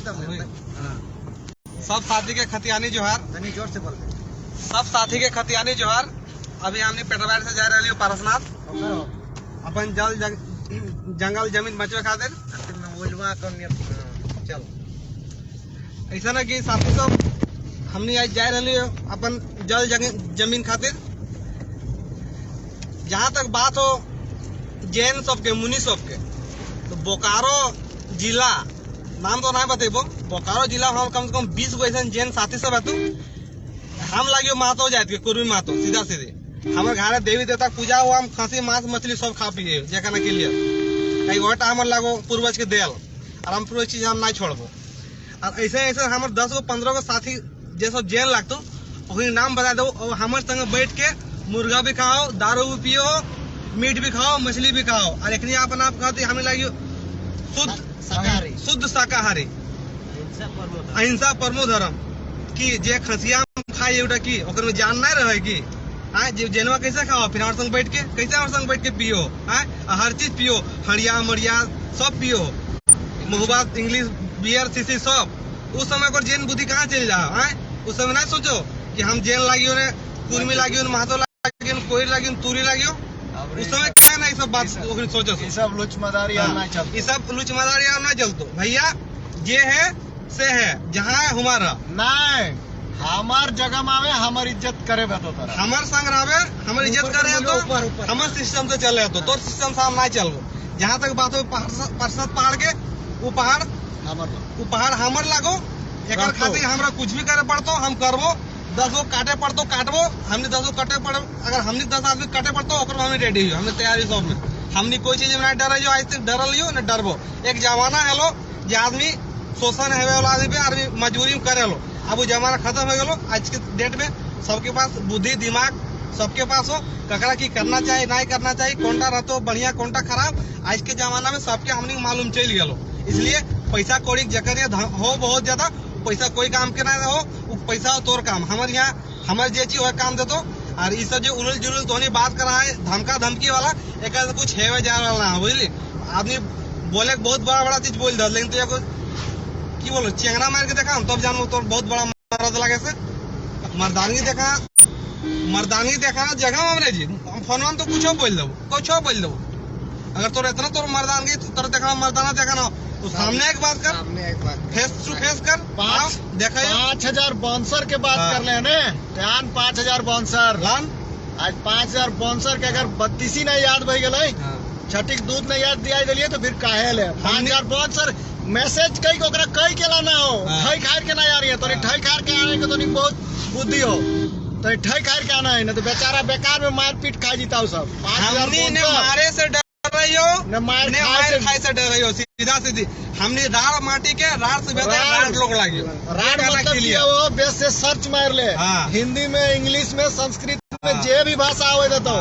सब साथी के खतियानी जोहार, जोर से बोल। सब साथी के खतियानी जोहार। अभी हमने पेटरवार से जा रहे हो पारसनाथ अपन जंगल जमीन बचवे खातिर। चल ऐसा ना कि साथी सब हमने आज जा रहे हो अपन जमीन खातिर। जहाँ तक बात हो जैन सबके मुनि सबके, तो बोकारो जिला नाम तो नहीं बतेबो, बोकारो जिला हम कम से कम 20 गो ऐसा जैन साथी सब है। तो हम लगे महतो जात के कुर्मी महतो सीधा सीधे हमारे घर देवी देवता पूजा हुआ, हम खसी मांस मछली सब खा पिए जेकना के लिए कहीं वोटा हमारे लागो पूर्वज के देल, और हम पूर्वज चीज हम नहीं छोड़बो। और ऐसे ऐसे हमारे 10 गो 15 गो साथी जैसा जैन लगतो वही नाम बता दो, और हमारे संग बैठ के मुर्गा भी खाओ, दारू भी पियो, मीट भी खाओ, मछली भी खाओ। और एक अपन आप कहते हमें लगी शुद्ध शाकाहारी, अहिंसा परमो धर्म की जे खसिया खाए उठा की ओकर में जान नहीं रहे की। जेनवा कैसे खाओ, फिर हमारे संग बैठ के कैसे हमारे संग बैठ के पियो, हर चीज पियो, हड़िया मड़िया सब पियो, मुहबात इंग्लिश बियर सीसी सब। उस समय पर जैन बुद्धि कहाँ चल जाओ, उस समय नहीं सोचो कि हम जैन लागियो ने कुर्मी लागियो, महतो लागियो, कोई लागियो, तूरी लागियो। उस समय क्या ना सब बात सोचो, सब लुचमदारी सब लुचमदारी ना चलतो भैया। जे है से है, जहाँ है हमारा नहीं, हमार जगह में हमार इज्जत करे हमार संग रहे, हमारी इज्जत करे तो हमारे सिस्टम से चले तो सिस्टम से हम नहीं चलो। जहाँ तक बात हो पार्षद पहाड़ के, वो पहाड़ हमार लागो, एक खातिर हमरा कुछ भी करे पड़तो हम करबो। 10 गो काटे पड़तो काटबो, हमने 10 गो कटे पड़, अगर हमने 10 आदमी कटे पड़तो ओकर हमने रेडी हो, हमने तैयारी सब में। हमने कोई चीज में नहीं डर आज तक डरल न डरबो। एक जमाना है लो जे आदमी शोषण है वाला आदमी पे आदमी मजबूरी में करे लो। अब वो जमाना खत्म हो गलो। आज के डेट में सबके पास बुद्धि दिमाग सबके पास हो, ककड़ा की करना चाहिए नहीं करना चाहिए, कौनटा रहतो बढ़िया कौनटा खराब, आज के जमाना में सबके हमने मालूम चल गलो। इसलिए पैसा कौड़ी जकर हो बहुत ज्यादा, पैसा कोई काम के ना हो, वो पैसा हो तोर काम। हमारे यहाँ हमारे जे चीज काम देतो। और ये सब जो उलझ जुलझ तो बात कर रहा है धमका धमकी वाला, एक कुछ है जा रहा है बुझली। आदमी बोले बहुत बड़ा बड़ा चीज बोल दे, लेकिन तो की बोलो चेंगना मार के देखा तब जानो तो बहुत बड़ा मर्द लगे से। मर्दानगी देखा जगह हमने जी फोन तो कुछ बोल दो अगर तोर इतना तोर मर्दानगी तोर देखा मर्दाना देखा ना तो सामने एक बात कर, फेस टू फेस कर। 5000 बाउंसर के बात कर ले ने ध्यान, 5000 बाउंसर आज 5000 बाउंसर के अगर 32 नहीं याद भई गए, छठिक दूध नहीं याद दिया दिलिए तो फिर काहे ले 5000 बाउंसर मैसेज कई को कई के लाना हो, ठई खार के ना आ रही है तो ठई खार के आने के तो नहीं बहुत बुद्धि हो, तो ठई खार के आना है ना तो बेचारा बेकार में मारपीट खा जीता हो सब। 5000 मारे से डर रही हो न मार खाए से डर रही हो, सीधा सीधी। हमने राड़ माटी के राड़ से बेहतर राड़ लोग लगी राड़ मतलब कि वो बेस से सर्च मार ले, हिंदी में इंग्लिश में संस्कृत में जे भी भाषा आवे तो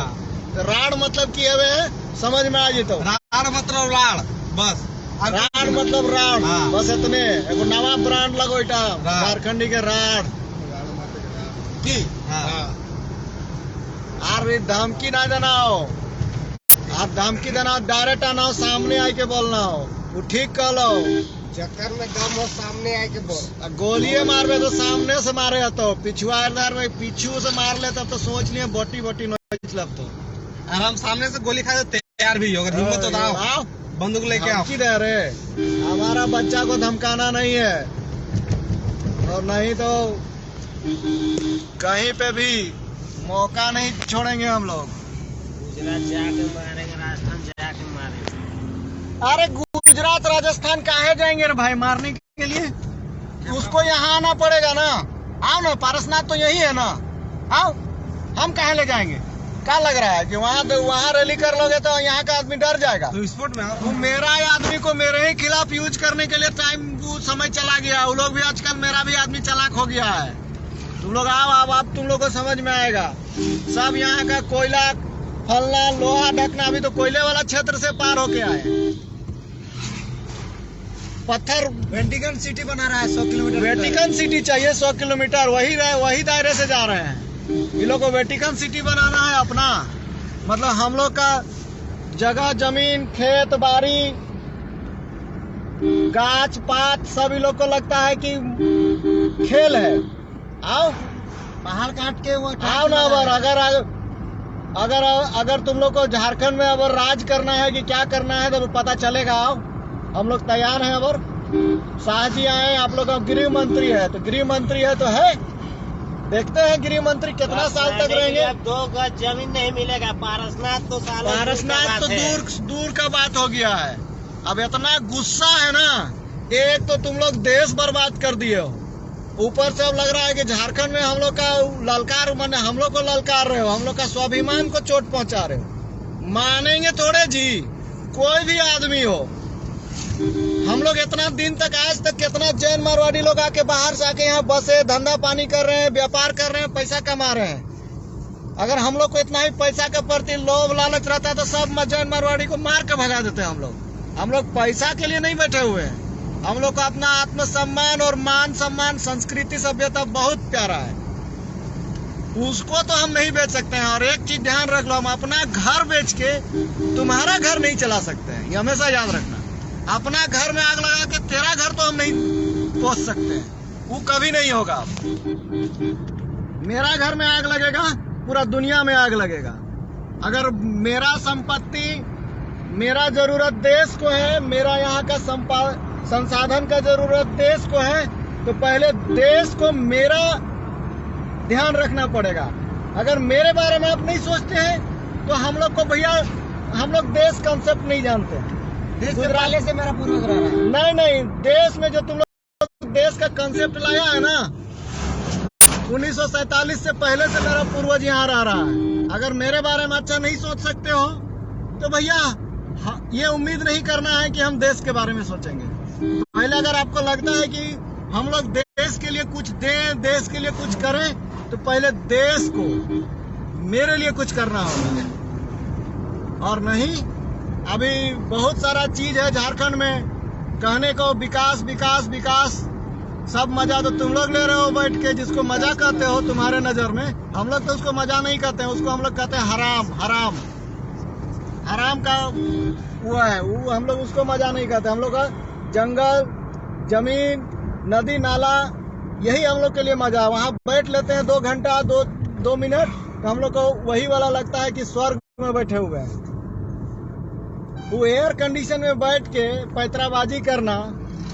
राड़ मतलब की है समझ में आ जेतो। राड़ मतलब राड़, बस राड़ मतलब राड़, बस इतने। एगो नवा ब्रांड लगो इटा झारखंडी के राड़ की। और धमकी ना देना हो, आप धमकी देना डायरेक्ट आना हो, सामने आके के बोलना हो, वो ठीक कह लो। चक्कर में दम हो सामने आके बोल। गोलियां मारवे तो सामने से मारे तो पिछुआ में पीछू से मार ले तब तो सोच लिए बोटी बोटी नोच लब तो। और हम सामने से गोली खाए तैयार भी हो, अगर हिम्मत तो आओ बंदूक लेके आओ। दे रहे हमारा बच्चा को धमकाना नहीं है, और नहीं तो कहीं पे भी मौका नहीं छोड़ेंगे हम लोग। गुजरात जाके मारेंगे, राजस्थान जाके मारेंगे। अरे गुजरात राजस्थान काहे जाएंगे रे भाई मारने के लिए? उसको यहाँ आना पड़ेगा ना। आओ ना, पारसनाथ तो यही है ना, आओ। हम काहे ले जाएंगे? क्या लग रहा है कि वहाँ रैली कर लोगे तो यहाँ का आदमी डर जाएगा? तो स्पोर्ट में तो मेरा आदमी को मेरे ही खिलाफ यूज करने के लिए समय चला गया। वो लोग भी आजकल मेरा भी आदमी चालाक हो गया है। तुम लोग आओ, अब तुम लोग को समझ में आएगा। सब यहाँ का कोयला फलना लोहा ढकना, अभी तो कोयले वाला क्षेत्र से पार होके आए। पत्थर वेटिकन सिटी बना रहा है 100 किलोमीटर। वेटिकन सिटी चाहिए 100 किलोमीटर, वही दायरे से जा रहे हैं। ये लोग को वेटिकन सिटी बनाना है अपना, मतलब हम लोग का जगह जमीन खेत बाड़ी गाछ पात सभी लोग को लगता है कि खेल है। आओ पहाड़ काट के वो आओ ना अगर तुम लोग को झारखंड में अब राज करना है कि क्या करना है तो पता चलेगा। आओ हम लोग तैयार हैं। अब शाह जी आए, आप लोग अब गृह मंत्री है तो गृह मंत्री है तो है, देखते हैं गृह मंत्री कितना साल तक रहेंगे। अब 2 गज जमीन नहीं मिलेगा। पारसनाथ तो पारसनाथ तो दूर का बात हो गया है। अब इतना गुस्सा है ना, एक तो तुम लोग देश बर्बाद कर दिए हो, ऊपर से अब लग रहा है कि झारखंड में हम लोग का ललकार माने हम लोग को ललकार रहे हो, हम लोग का स्वाभिमान को चोट पहुंचा रहे हो। मानेंगे थोड़े जी, कोई भी आदमी हो। हम लोग इतना दिन तक आज तक कितना जैन मारवाड़ी लोग आके बाहर से आके यहाँ बसे धंधा पानी कर रहे हैं, व्यापार कर रहे हैं, पैसा कमा रहे हैं। अगर हम लोग को इतना ही पैसा के प्रति लोभ लालच रहता है तो सब जैन मारवाड़ी को मार के भगा देते हैं। हम लोग पैसा के लिए नहीं बैठे हुए हैं। हम लोग को अपना आत्मसम्मान और मान सम्मान संस्कृति सभ्यता बहुत प्यारा है, उसको तो हम नहीं बेच सकते हैं। और एक चीज ध्यान रख लो, हम अपना घर बेच के तुम्हारा घर नहीं चला सकते हैं, ये हमेशा याद रखना। अपना घर में आग लगा के तेरा घर तो हम नहीं पहुंच सकते हैं, वो कभी नहीं होगा। मेरा घर में आग लगेगा, पूरा दुनिया में आग लगेगा। अगर मेरा संपत्ति, मेरा जरूरत देश को है, मेरा यहाँ का संसाधन का जरूरत देश को है, तो पहले देश को मेरा ध्यान रखना पड़ेगा। अगर मेरे बारे में आप नहीं सोचते हैं तो हम लोग को भैया, हम लोग देश कंसेप्ट नहीं जानते हैं। गुजराले से मेरा पूर्वज रह रहा है। नहीं, देश में जो तुम लोग देश का कंसेप्ट लाया है ना, 1947 से पहले से मेरा पूर्वज यहाँ रह रहा है। अगर मेरे बारे में अच्छा नहीं सोच सकते हो तो भैया ये उम्मीद नहीं करना है कि हम देश के बारे में सोचेंगे। पहले अगर आपको लगता है कि हम लोग देश के लिए कुछ दें, देश के लिए कुछ करें, तो पहले देश को मेरे लिए कुछ करना होगा। और नहीं, अभी बहुत सारा चीज है झारखंड में कहने को, विकास विकास विकास। सब मजा तो तुम लोग ले रहे हो बैठ के, जिसको मजा कहते हो तुम्हारे नजर में। हम लोग तो उसको मजा नहीं कहते हैं, उसको हम लोग कहते हैं हराम। हराम का वो है, वो हम लोग उसको मजा नहीं कहते। हम लोग का जंगल, जमीन, नदी, नाला, यही हम लोग के लिए मजा है। वहाँ बैठ लेते हैं 2 घंटा 2 मिनट, तो हम लोग को वही वाला लगता है कि स्वर्ग में बैठे हुए हैं। वो एयर कंडीशन में बैठ के पैतराबाजी करना,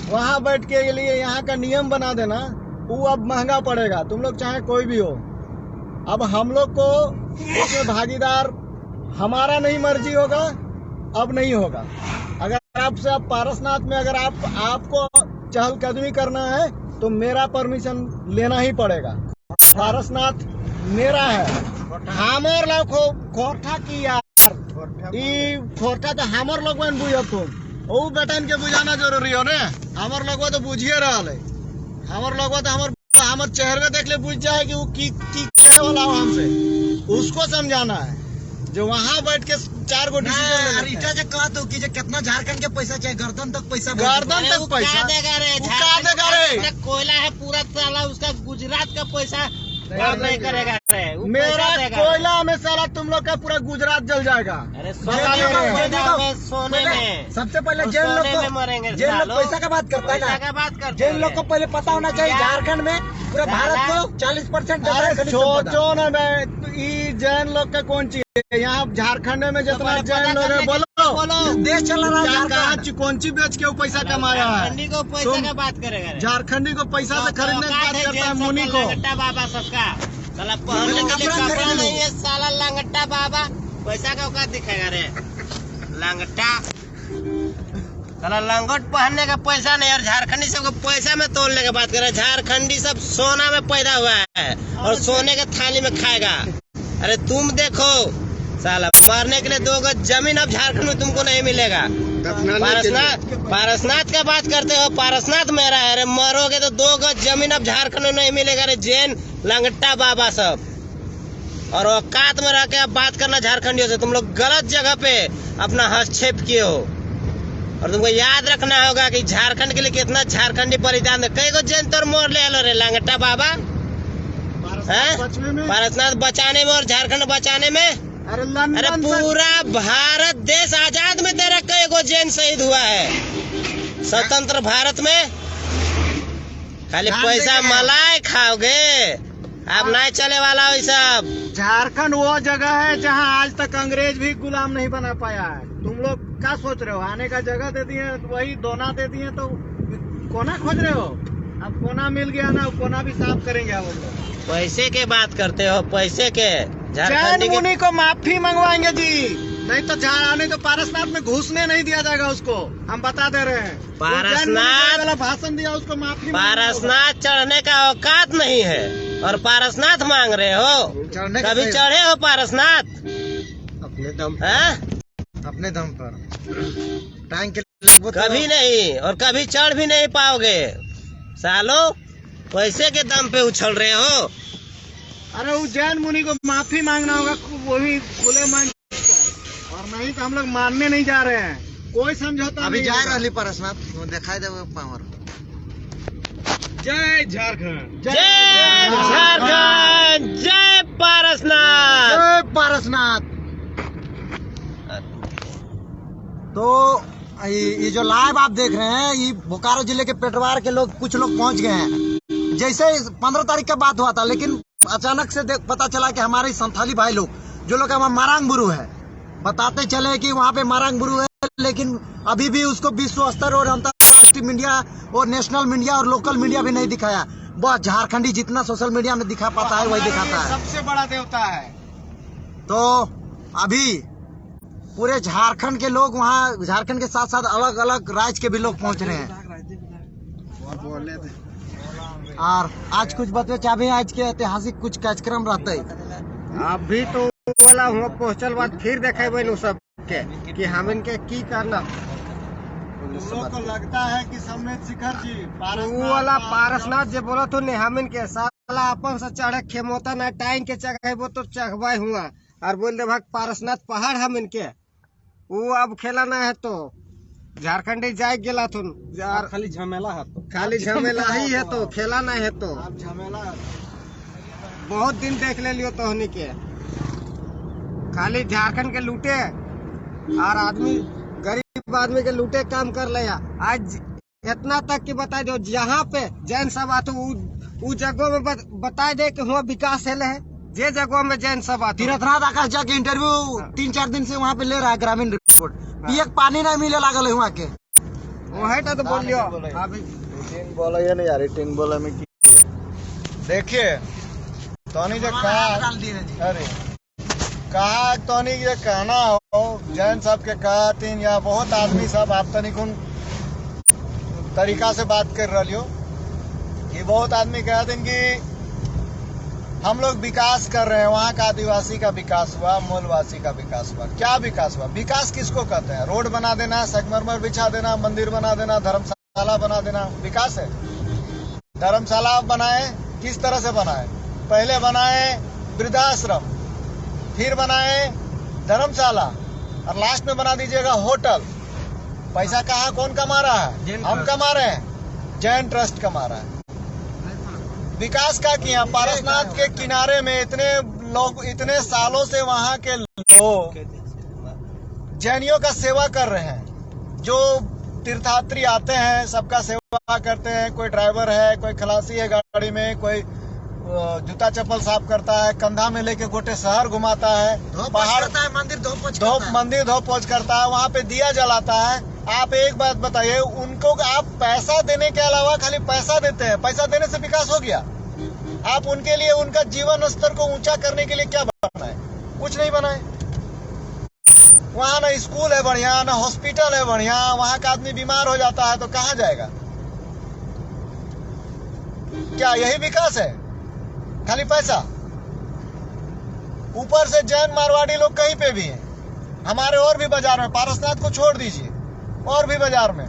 वहाँ बैठ के लिए यहाँ का नियम बना देना, वो अब महंगा पड़ेगा, तुम लोग चाहे कोई भी हो। अब हम लोग को उसमें भागीदार हमारा नहीं मर्जी होगा, अब नहीं होगा। अगर आपसे आप पारसनाथ में अगर आपको चहलकदमी करना है तो मेरा परमिशन लेना ही पड़ेगा। पारसनाथ मेरा है। हमर लोग खोटा की यार, खोटा तो हमर लोग में बुझ तुम ओ बेटन के बुझाना जरूरी हो ने। हमर लोग तो बुझिए रहा है। हमर लोग तो हमर चेहरे देख ले बुझ जाए कि वो की वाला हो हमसे, उसको समझाना है। जो वहाँ बैठ के 4 गो डिसीजन कहा तो कि कितना झारखंड के पैसा चाहिए, गर्दन तक पैसा, गर्दन तक पैसा देगा रे। कोयला है पूरा साला, उसका गुजरात का पैसा नहीं करेगा रे। मेरा कोयला में साला तुम लोग का पूरा गुजरात जल जाएगा। अरे सोने में सबसे पहले जैन लोग को मरेंगे। जैन लोग पैसा का बात करता है ना, जैन लोग को पहले पता होना चाहिए झारखंड में पूरा भारत को 40% जैन लोग का कौन चीज है। यहाँ झारखंड में जितना जैन लोग है, बोलो देश चल रहा है, कौन ची बेच के वो पैसा कमाया है। झारखंडी को पैसा का बात करेगा, झारखंडी को पैसा से खरीदने की बात करता है। मुनि को बाबा सबका साला पहनने के लिए कपड़ा नहीं है, साला लंगट्टा बाबा पैसा का औकात दिखाएगा रे। लंगट्टा साला लंगोट पहनने का पैसा नहीं, और झारखंडी सबको पैसा में तोड़ने की बात कर रहे हैं। झारखंडी सब सोना में पैदा हुआ है और सोने के थाली में खाएगा। अरे तुम देखो साला, मरने के लिए 2 गज जमीन अब झारखंड में तुमको नहीं मिलेगा। पारसनाथ का बात करते हो, पारसनाथ मेरा है। अरे मरोगे तो 2 गज जमीन अब झारखंड में नहीं मिलेगा रे। जैन लंगट्टा बाबा सब, और औकात में रह के अब बात करना झारखंडियों से। तुम लोग गलत जगह पे अपना हस्तक्षेप किए हो, और तुमको याद रखना होगा कि झारखंड के लिए कितना झारखंडी बलिदान है। कई को जैन तोर मोर ले लो रे लंगट्टा बाबा, पारसनाथ बचाने में और झारखंड बचाने में। अरे पूरा भारत देश आजाद में तेरा कई गो जैन शहीद हुआ है। स्वतंत्र भारत में खाली पैसा मलाई खाओगे, अब नहीं चले वाला वही सब। झारखंड वो जगह है जहां आज तक अंग्रेज भी गुलाम नहीं बना पाया है। तुम लोग क्या सोच रहे हो? आने का जगह दे दिए, वही दोना दे दिए तो कोना खोज रहे हो? अब कोना मिल गया ना, कोना भी साफ करेंगे अब हम लोग। पैसे के बात करते हो, पैसे के। जैन मुनि को माफी मंगवाएंगे जी, नहीं तो नहीं तो पारसनाथ में घुसने नहीं दिया जाएगा उसको, हम बता दे रहे हैं। पारसनाथ भाषण दिया उसको माफी। पारसनाथ चढ़ने का औकात नहीं है और पारसनाथ मांग रहे हो? कभी चढ़े हो पारसनाथ? अपने दम अपने दम पर टाइम के कभी नहीं, और कभी चढ़ भी नहीं पाओगे सालो, पैसे के दम पे उछल रहे हो। अरे वो जैन मुनि को माफी मांगना होगा, वो भी खुले मन, और नहीं तो हम लोग मानने नहीं जा रहे हैं। कोई समझौता अभी नहीं जा रही पारसनाथ दिखाई दे पावर। जय झारखंड, जय झारखंड, जय पारसनाथ, जय पारसनाथ। तो ये जो लाइव आप देख रहे हैं, ये बोकारो जिले के पेटवार के लोग, कुछ लोग पहुंच गए हैं। जैसे 15 तारीख का बात हुआ था, लेकिन अचानक से पता चला कि हमारे संथाली भाई लोग, जो लोग वहाँ मारांग बुरु है, बताते चले कि वहाँ पे मारांग बुरु है, लेकिन अभी भी उसको विश्व स्तर और अंतर्राष्ट्रीय मीडिया और नेशनल मीडिया और लोकल मीडिया भी नहीं दिखाया। बस झारखंडी जितना सोशल मीडिया में दिखा पाता है वही दिखाता है। सबसे बड़ा देवता है। तो अभी पूरे झारखंड के लोग वहाँ, झारखंड के साथ साथ अलग अलग राज्य के भी लोग पहुँच रहे हैं। और आज कुछ बतवे चाहे, आज के ऐतिहासिक कुछ कार्यक्रम रहते अभी तो वाला हुआ पहुंचल बाद फिर देखे सब के कि हम इनके की करना। को लगता है कि सम्मेत शिखर जी वाला पारसनाथ जो बोला तो नहीं, हम इनके साला अपन से चढ़े खेमोता ना टाइम के चढ़ेबो तो चढ़वा हुआ, और बोल दे भाग पारसनाथ पहाड़ हम इनके वो अब खेला ना है तो झारखंडी जाए गेला तो खाली झमेला है, तो खाली झमेला ही है, तो खेला नहीं है तो झमेला। बहुत दिन देख ले लियो तो के खाली झारखंड के लूटे और आदमी, गरीब आदमी के लूटे काम कर लिया। आज इतना तक कि बता दो, जहाँ पे जैन सभा आते वो जगह में बता दे कि हुआ विकास है, जे जगह में जैन सभा। तीर्थनाथ आकाश जाके इंटरव्यू 3-4 दिन से वहाँ पे ले रहा है, ग्रामीण रिपोर्ट पिए पानी नहीं मिले लागल है वहाँ के। वो है तो बोल लियो अभी बोला ये नहीं यार, टीन बोला में देखिए तोनी जो कहा, अरे कहा तोनी ये कहना हो जैन साहब के कहा तीन, या बहुत आदमी सब आप तनिकुन तरीका से बात कर रही हो कि बहुत आदमी कहते हैं कि हम लोग विकास कर रहे हैं, वहाँ का आदिवासी का विकास हुआ, मूलवासी का विकास हुआ। क्या विकास हुआ? विकास किसको कहते हैं? रोड बना देना, संगमरमर बिछा देना, मंदिर बना देना, धर्मशाला बना देना विकास है? धर्मशाला बनाए, किस तरह से बनाए? पहले बनाए वृद्धाश्रम, फिर बनाए धर्मशाला, और लास्ट में बना दीजिएगा होटल। पैसा कहाँ कौन कमा रहा है? हम कमा रहे हैं, जैन ट्रस्ट कमा रहा है। विकास का किया? पारसनाथ के किनारे में इतने लोग, इतने सालों से वहाँ के लोग जैनियों का सेवा कर रहे हैं। जो तीर्थयात्री आते हैं सबका सेवा करते हैं, कोई ड्राइवर है, कोई खलासी है गाड़ी में, कोई जूता चप्पल साफ करता है, कंधा में लेके गोटे शहर घुमाता है, पहाड़ मंदिर धो पोछ करता है, वहाँ पे दिया जलाता है। आप एक बात बताइए, उनको आप पैसा देने के अलावा खाली पैसा देते हैं, पैसा देने से विकास हो गया? आप उनके लिए, उनका जीवन स्तर को ऊंचा करने के लिए क्या बनाए? कुछ नहीं बनाए। वहाँ ना स्कूल है बढ़िया, ना हॉस्पिटल है बढ़िया, वहाँ का आदमी बीमार हो जाता है तो कहाँ जाएगा? क्या यही विकास है? खाली पैसा। ऊपर से जैन मारवाड़ी लोग कहीं पे भी हैं, हमारे और भी बाजार में, पारसनाथ को छोड़ दीजिए, और भी बाजार में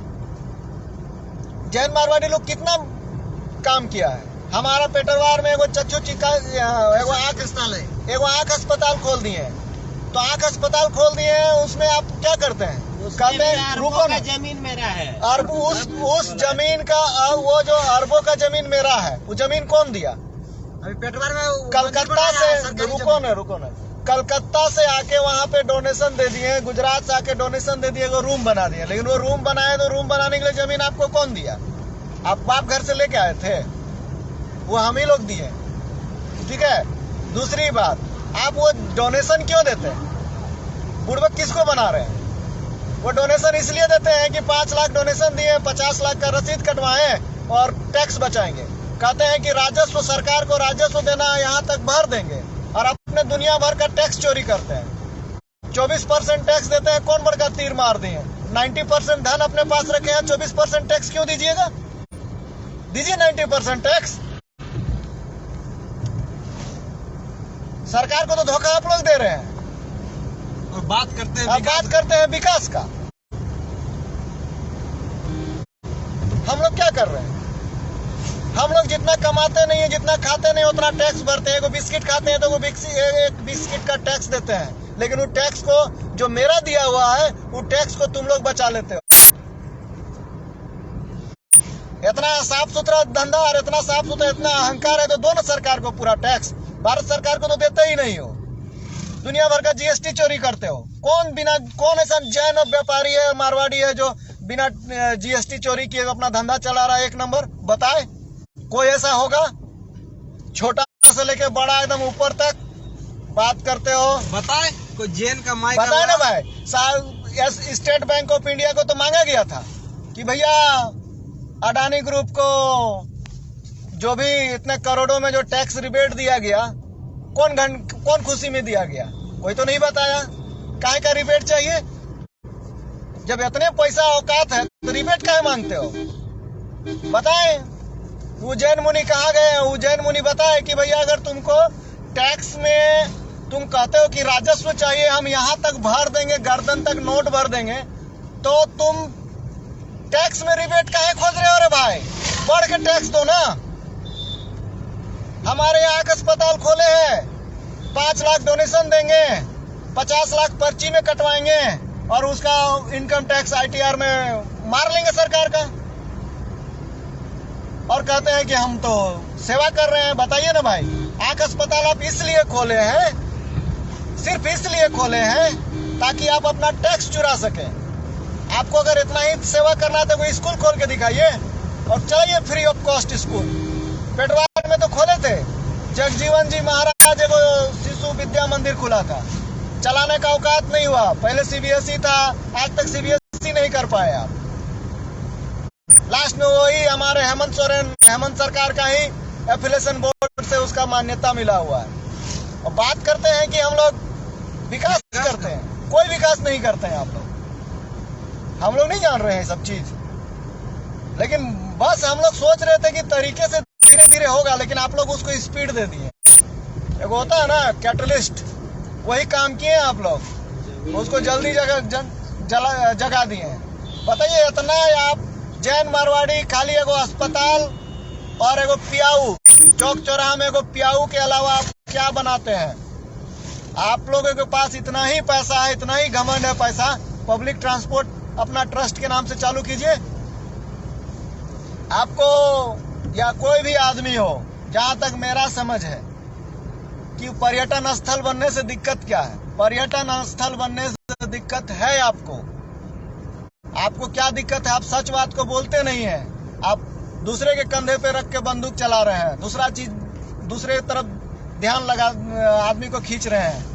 जैन मारवाड़ी लोग कितना काम किया है। हमारा पेटरवार में एगो चच्चू चिका, एगो आँख अस्पताल खोल दिए, तो आँख अस्पताल खोल दिए, उसमें आप क्या करते हैं? कहते हैं रुको ना, जमीन मेरा है, और उस जमीन का, वो जो अरबों का जमीन मेरा है, वो जमीन कौन दिया? अभी पेटवार में कलकत्ता से, रुको ना कलकत्ता से आके वहां पे डोनेशन दे दिए, गुजरात से आके डोनेशन दे दिए, वो रूम बना दिए। लेकिन वो रूम बनाए तो रूम बनाने के लिए जमीन आपको कौन दिया? आप बाप घर से लेके आए थे, वो हम ही लोग दिए। ठीक है। दूसरी बात, आप वो डोनेशन क्यों देते हैं? बुड़बक किसको बना रहे हैं? वो डोनेशन इसलिए देते हैं कि 5 लाख डोनेशन दिए, 50 लाख का रसीद कटवाएं और टैक्स बचाएंगे। कहते हैं कि राजस्व, सरकार को राजस्व देना यहाँ तक भर देंगे, और अपने दुनिया भर का टैक्स चोरी करते हैं। 24% टैक्स देते हैं, कौन बड़का तीर मार दिए? 90% धन अपने पास रखे हैं, 24% टैक्स क्यों दीजिएगा? दीजिए 90% टैक्स। सरकार को तो धोखा आप लोग दे रहे हैं, और बात करते हैं विकास का। हम लोग क्या कर रहे हैं? हम लोग जितना कमाते नहीं है, जितना खाते नहीं, उतना टैक्स भरते हैं। बिस्किट खाते हैं तो वो एक बिस्किट का टैक्स देते हैं, लेकिन वो टैक्स को जो मेरा दिया हुआ है, वो टैक्स को तुम लोग बचा लेते हो। इतना साफ सुथरा धंधा और इतना साफ सुथरा, इतना अहंकार है तो दो ना सरकार को पूरा टैक्स। भारत सरकार को तो देते ही नहीं हो। दुनिया भर का जीएसटी चोरी करते हो। कौन ऐसा जैन व्यापारी है, मारवाड़ी है, जो बिना जीएसटी चोरी किए अपना धंधा चला रहा है? एक नंबर बताए कोई ऐसा होगा? छोटा से लेके बड़ा एकदम ऊपर तक बात करते हो। बताए कोई जैन का माई बताए ना भाई। स्टेट बैंक ऑफ इंडिया को तो मांगा गया था कि भैया अडानी ग्रुप को जो भी इतने करोड़ों में जो टैक्स रिबेट दिया गया, कौन खुशी में दिया गया? कोई तो नहीं बताया। काहे का रिबेट चाहिए? जब इतने पैसा औकात है तो रिबेट काहे मांगते हो? बताएं। उज्जैन मुनि कहाँ गए? उज्जैन मुनि बताए कि भैया अगर तुमको टैक्स में तुम कहते हो कि राजस्व चाहिए, हम यहाँ तक भर देंगे, गर्दन तक नोट भर देंगे, तो तुम टैक्स में रिबेट काहे खोज रहे हो? रे भाई, बढ़ के टैक्स दो ना। हमारे यहाँ अस्पताल खोले हैं, 5 लाख डोनेशन देंगे, 50 लाख पर्ची में कटवाएंगे, और उसका इनकम टैक्स ITR में मार लेंगे सरकार का, और कहते हैं कि हम तो सेवा कर रहे हैं। बताइए ना भाई, आंख अस्पताल आप इसलिए खोले हैं, सिर्फ इसलिए खोले हैं ताकि आप अपना टैक्स चुरा सकें। आपको अगर इतना ही सेवा करना है तो कोई स्कूल खोल के दिखाइए, और चलाइए free of cost school. Petwar में तो खोले थे, जगजीवन जी महाराज एगो शिशु विद्या मंदिर खुला था, चलाने का औकात नहीं हुआ। पहले CBSE था, आज तक CBSE नहीं कर पाए आप। लास्ट में वही हमारे हेमंत सोरेन, हेमंत सरकार का ही एफिलिएशन बोर्ड से उसका मान्यता मिला हुआ है। और बात करते हैं कि हम लोग विकास करते हैं, कोई विकास नहीं करते हैं आप लोग। हम लोग नहीं जान रहे हैं सब चीज, लेकिन बस हम लोग सोच रहे थे कि तरीके से धीरे धीरे होगा, लेकिन आप लोग उसको स्पीड दे दिए। एक होता है ना कैटलिस्ट, वही काम किए आप लोग, उसको जल्दी जगा दिए। बताइए, इतना आप जैन मारवाड़ी खाली एगो अस्पताल और एगो पियाऊ, चौक चौराहा में एगो पियाऊ के अलावा आप क्या बनाते हैं? आप लोगों के पास इतना ही पैसा है, इतना ही घमंड है पैसा, पब्लिक ट्रांसपोर्ट अपना ट्रस्ट के नाम से चालू कीजिए। आपको या कोई भी आदमी हो, जहां तक मेरा समझ है कि पर्यटन स्थल बनने से दिक्कत क्या है? पर्यटन स्थल बनने से दिक्कत है आपको क्या दिक्कत है? आप सच बात को बोलते नहीं है, आप दूसरे के कंधे पे रख के बंदूक चला रहे हैं, दूसरा चीज दूसरे तरफ ध्यान लगा आदमी को खींच रहे हैं।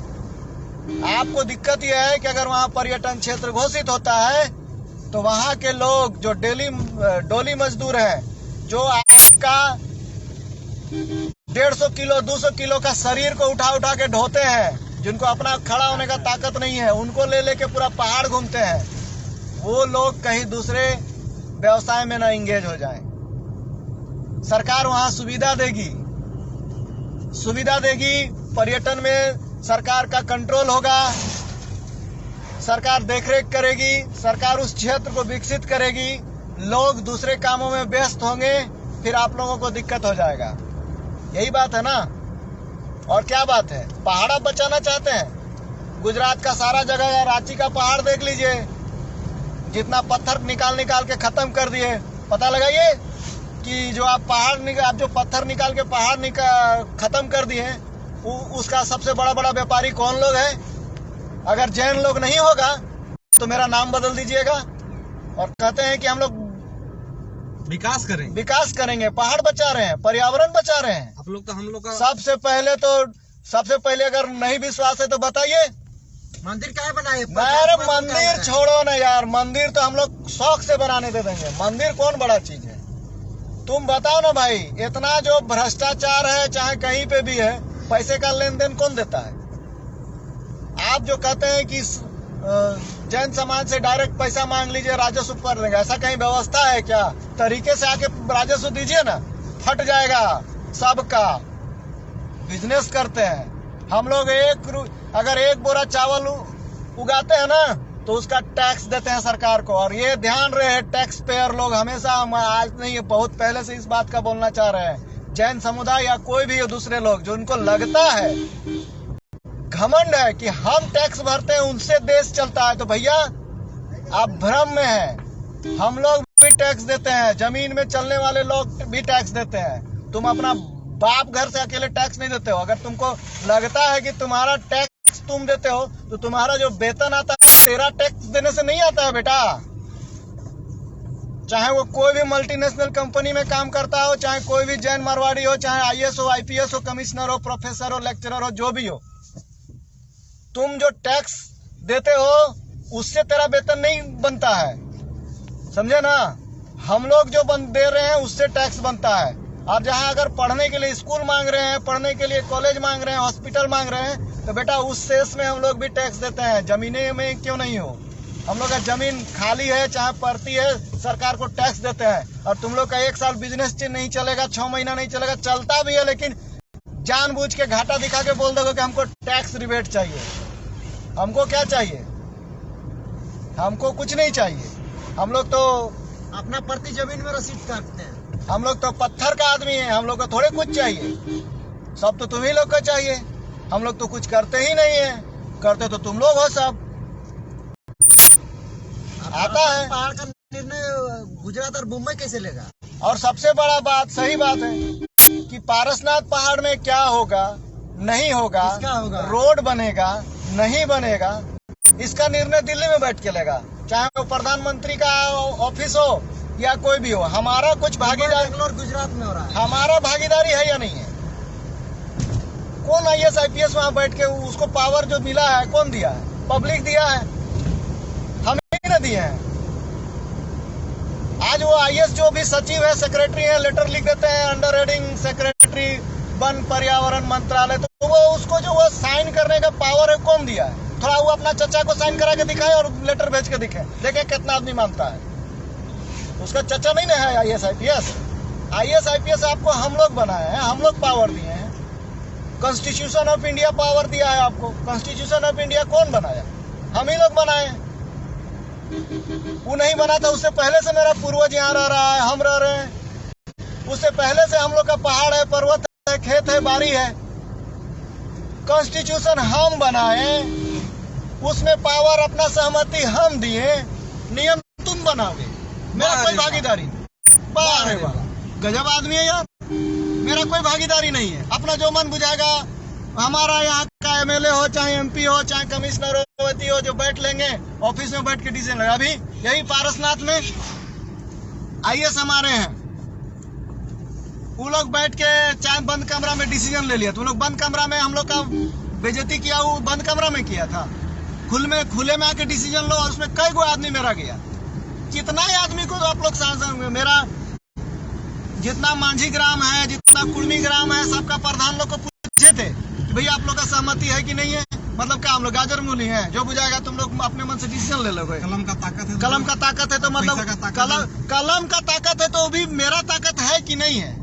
आपको दिक्कत यह है कि अगर वहां पर्यटन क्षेत्र घोषित होता है तो वहां के लोग जो डोली मजदूर हैं, जो आपका 150 किलो 200 किलो का शरीर को उठा उठा के ढोते हैं, जिनको अपना खड़ा होने का ताकत नहीं है, उनको ले लेके पूरा पहाड़ घूमते हैं, वो लोग कहीं दूसरे व्यवसाय में ना इंगेज हो जाएं। सरकार वहां सुविधा देगी, पर्यटन में सरकार का कंट्रोल होगा, सरकार देखरेख करेगी, सरकार उस क्षेत्र को विकसित करेगी, लोग दूसरे कामों में व्यस्त होंगे, फिर आप लोगों को दिक्कत हो जाएगा। यही बात है ना? और क्या बात है? पहाड़ आप बचाना चाहते हैं? गुजरात का सारा जगह, रांची का पहाड़ देख लीजिए, जितना पत्थर निकाल के खत्म कर दिए। पता लगाइए कि जो आप पत्थर निकाल के पहाड़ खत्म कर दिए, उसका सबसे बड़ा बड़ा व्यापारी कौन लोग है? अगर जैन लोग नहीं होगा तो मेरा नाम बदल दीजिएगा। और कहते हैं कि हम लोग विकास करेंगे, पहाड़ बचा रहे हैं, पर्यावरण बचा रहे हैं। आप लोग तो हम लोग का सबसे पहले अगर नहीं विश्वास है तो बताइए मंदिर क्या बनाए? अरे मंदिर छोड़ो ना यार, मंदिर तो हम लोग शौक से बनाने दे देंगे। मंदिर कौन बड़ा चीज है? तुम बताओ ना भाई, इतना जो भ्रष्टाचार है चाहे कहीं पे भी है, पैसे का लेन देन कौन देता है? आप जो कहते हैं कि जैन समाज से डायरेक्ट पैसा मांग लीजिए, राजस्व कर देंगे, ऐसा कहीं व्यवस्था है क्या? तरीके से आके राजस्व दीजिए ना, फट जाएगा सबका। बिजनेस करते हैं हम लोग। अगर एक बोरा चावल उगाते हैं ना तो उसका टैक्स देते हैं सरकार को। और ये ध्यान रहे टैक्स पेयर लोग हमेशा, आज नहीं बहुत पहले से इस बात का बोलना चाह रहे हैं, जैन समुदाय या कोई भी दूसरे लोग जो उनको लगता है, घमंड है कि हम टैक्स भरते हैं उनसे देश चलता है, तो भैया आप भ्रम में हैं। हम लोग भी टैक्स देते हैं, जमीन में चलने वाले लोग भी टैक्स देते हैं। तुम अपना बाप घर से अकेले टैक्स नहीं देते हो। अगर तुमको लगता है कि तुम्हारा टैक्स तुम देते हो तो तुम्हारा जो वेतन आता है तेरा टैक्स देने से नहीं आता है बेटा। चाहे वो कोई भी मल्टीनेशनल कंपनी में काम करता हो, चाहे कोई भी जैन मारवाड़ी हो, चाहे आईएएस हो, आईपीएस हो, कमिश्नर हो, प्रोफेसर हो, लेक्चरर हो, जो भी हो, तुम जो टैक्स देते हो उससे तेरा वेतन नहीं बनता है, समझे ना? हम लोग जो दे रहे हैं उससे टैक्स बनता है। और जहां अगर पढ़ने के लिए स्कूल मांग रहे हैं, पढ़ने के लिए कॉलेज मांग रहे हैं, हॉस्पिटल मांग रहे हैं, तो बेटा उस शेष में हम लोग भी टैक्स देते हैं। जमीने में क्यों नहीं हो? हम लोग का जमीन खाली है चाहे पड़ती है, सरकार को टैक्स देते हैं। और तुम लोग का 1 साल बिजनेस नहीं चलेगा, 6 महीना नहीं चलेगा, चलता भी है, लेकिन जानबूझ के घाटा दिखा के बोल दोगे कि हमको टैक्स रिबेट चाहिए। हमको क्या चाहिए? हमको कुछ नहीं चाहिए। हम लोग तो अपना प्रति जमीन में रसीद काटते हैं। हम लोग तो पत्थर का आदमी है, हम लोग को थोड़े कुछ चाहिए। सब तो तुम ही लोग को चाहिए। हम लोग तो कुछ करते ही नहीं है, करते तो तुम लोग हो सब। आता है पहाड़ का निर्णय गुजरात और मुंबई कैसे लेगा? और सबसे बड़ा बात, सही बात है कि पारसनाथ पहाड़ में क्या होगा, नहीं होगा, रोड बनेगा, नहीं बनेगा, इसका निर्णय दिल्ली में बैठ के लेगा। चाहे वो प्रधानमंत्री का ऑफिस हो या कोई भी हो। हमारा कुछ भागीदारी और गुजरात में हो रहा है, हमारा भागीदारी है या नहीं है? कौन आईएएस आईपीएस वहां बैठ के उसको पावर जो मिला है कौन दिया है? पब्लिक दिया है, हम ही ना दिए हैं। आज वो आईएएस जो भी सचिव है, सेक्रेटरी है, लेटर लिख देते हैं अंडर हेडिंग सेक्रेटरी वन पर्यावरण मंत्रालय, तो वो उसको जो वो साइन करने का पावर है कौन दिया है? थोड़ा वो अपना चचा को साइन करा के दिखाए और लेटर भेज के दिखे, देखे कितना आदमी मानता है। उसका चचा नहीं ना है आईएएस आईपीएस। आईएएस आईपीएस आपको हम लोग बनाए हैं, हम लोग पावर दिए हैं। कॉन्स्टिट्यूशन ऑफ इंडिया पावर दिया है आपको। कॉन्स्टिट्यूशन ऑफ इंडिया कौन बनाया? हम ही लोग बनाए। वो नहीं बना था, उससे पहले से मेरा पूर्वज यहाँ रह रहा है, हम रह रहे हैं। उससे पहले से हम लोग का पहाड़ है, पर्वत है, खेत है, बाड़ी है। कॉन्स्टिट्यूशन हम बनाए, उसमें पावर अपना सहमति हम दिए, नियम तुम बनाओगे, मेरा कोई भागीदारी नहीं। वाह वाह, गजब आदमी है यार। मेरा कोई भागीदारी नहीं है। अपना जो मन बुझाएगा, हमारा यहाँ का एमएलए हो, चाहे एमपी हो, चाहे कमिश्नर हो, जो बैठ लेंगे ऑफिस में बैठ के डिसीजन लगा। अभी यही पारसनाथ में आईएएस हमारे हैं, वो लोग बैठ के चाहे बंद कमरा में डिसीजन ले लिया। तो वो लोग बंद कमरा में हम लोग का बेइज्जती किया, वो बंद कमरा में किया था। खुले में आके डिसीजन लो, और उसमें कई गो आदमी मेरा गया। कितना ही आदमी को तो आप लोग सांसद, मेरा जितना मांझी ग्राम है, जितना कुर्मी ग्राम है, सबका प्रधान लोग को पूछे थे कि भैया आप लोग का सहमति है कि नहीं है? मतलब क्या हम लोग गाजर मूली हैं, जो बुझाएगा तुम लोग अपने मन से डिसीजन ले लोगे। कलम का ताकत है, कलम का ताकत है तो मतलब कलम का ताकत है तो भी मेरा ताकत है कि नहीं है?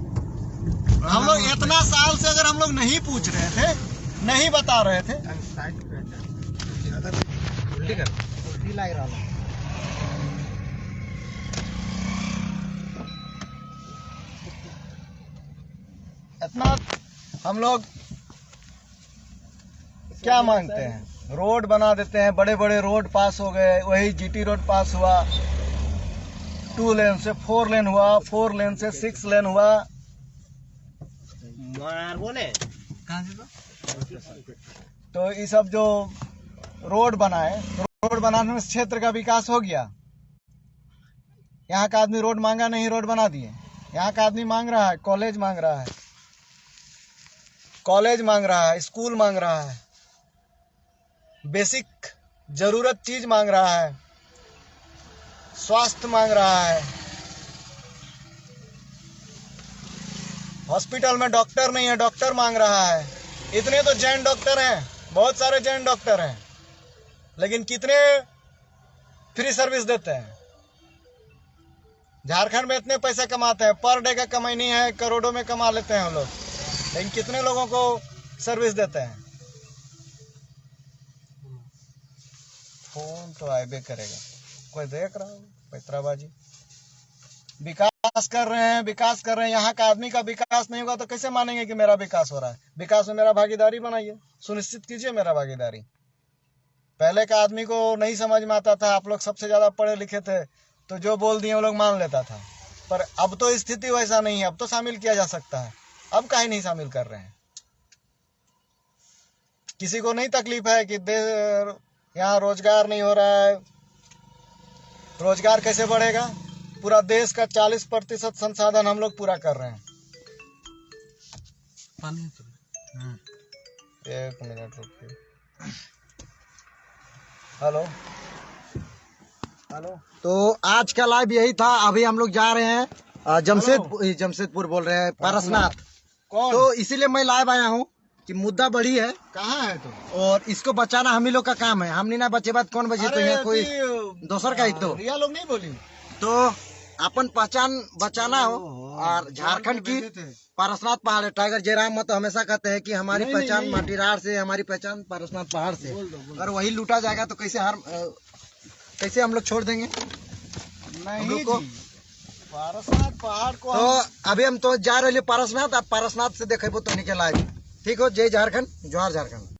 हम लोग इतना साल से अगर हम लोग नहीं पूछ रहे थे, नहीं बता रहे थे, इतना हम लोग क्या मांगते हैं? रोड बना देते हैं, बड़े बड़े रोड पास हो गए। वही जीटी रोड पास हुआ, 2 लेन से 4 लेन हुआ, 4 लेन से 6 लेन हुआ। मार बोले कहाँ से? तो ये सब जो रोड बनाए, रोड बनाने में क्षेत्र का विकास हो गया। यहाँ का आदमी रोड मांगा नहीं, रोड बना दिए। यहाँ का आदमी मांग रहा है कॉलेज, मांग रहा है कॉलेज, मांग रहा है स्कूल, मांग रहा है बेसिक जरूरत चीज मांग रहा है, स्वास्थ्य मांग रहा है। हॉस्पिटल में डॉक्टर नहीं है, डॉक्टर मांग रहा है। इतने तो जैन डॉक्टर हैं, बहुत सारे जैन डॉक्टर हैं, लेकिन कितने फ्री सर्विस देते हैं। झारखंड में इतने पैसे कमाते हैं, पर डे का कमाई नहीं है, करोड़ों में कमा लेते हैं हम लोग, लेकिन कितने लोगों को सर्विस देते हैं। फोन तो आएबे करेगा, कोई देख रहा हो पैतराबाजी। विकास कर रहे हैं, विकास कर रहे हैं। यहाँ का आदमी का विकास नहीं होगा तो कैसे मानेंगे कि मेरा विकास हो रहा है। विकास में मेरा भागीदारी बनाइए, सुनिश्चित कीजिए मेरा भागीदारी। पहले का आदमी को नहीं समझ में आता था, आप लोग सबसे ज्यादा पढ़े लिखे थे तो जो बोल दिए वो लोग मान लेता था, पर अब तो स्थिति वैसा नहीं है। अब तो शामिल किया जा सकता है, अब काहे नहीं शामिल कर रहे हैं। किसी को नहीं तकलीफ है कि यहाँ रोजगार नहीं हो रहा है। रोजगार कैसे बढ़ेगा? पूरा देश का 40% संसाधन हम लोग पूरा कर रहे हैं। एक मिनट रुकिए। Hello hello. तो आज का लाइव यही था। अभी हम लोग जा रहे हैं जमशेदपुर बोल रहे हैं, पारसनाथ। कौन? तो इसीलिए मैं लाइव आया हूँ कि मुद्दा बड़ी है कहाँ है तो? और इसको बचाना हम ही लोग का काम है। हम नहीं ना बचे बात कौन बचे? तो यहाँ कोई दोसर का ही तो रिया लोग नहीं बोली तो अपन पहचान बचाना हो। और झारखंड की पारसनाथ पहाड़ है। टाइगर जयराम मत हमेशा कहते हैं कि हमारी पहचान माटीरार से, हमारी पहचान पारसनाथ पहाड़ से। अगर वही लूटा जाएगा तो कैसे हम लोग छोड़ देंगे नहीं को? पारसनाथ पहाड़ को तो अभी हम तो जा रहे पारसनाथ। आप पारसनाथ से देखे तो निकल आए। ठीक हो? जय झारखंड, जोहार झारखंड।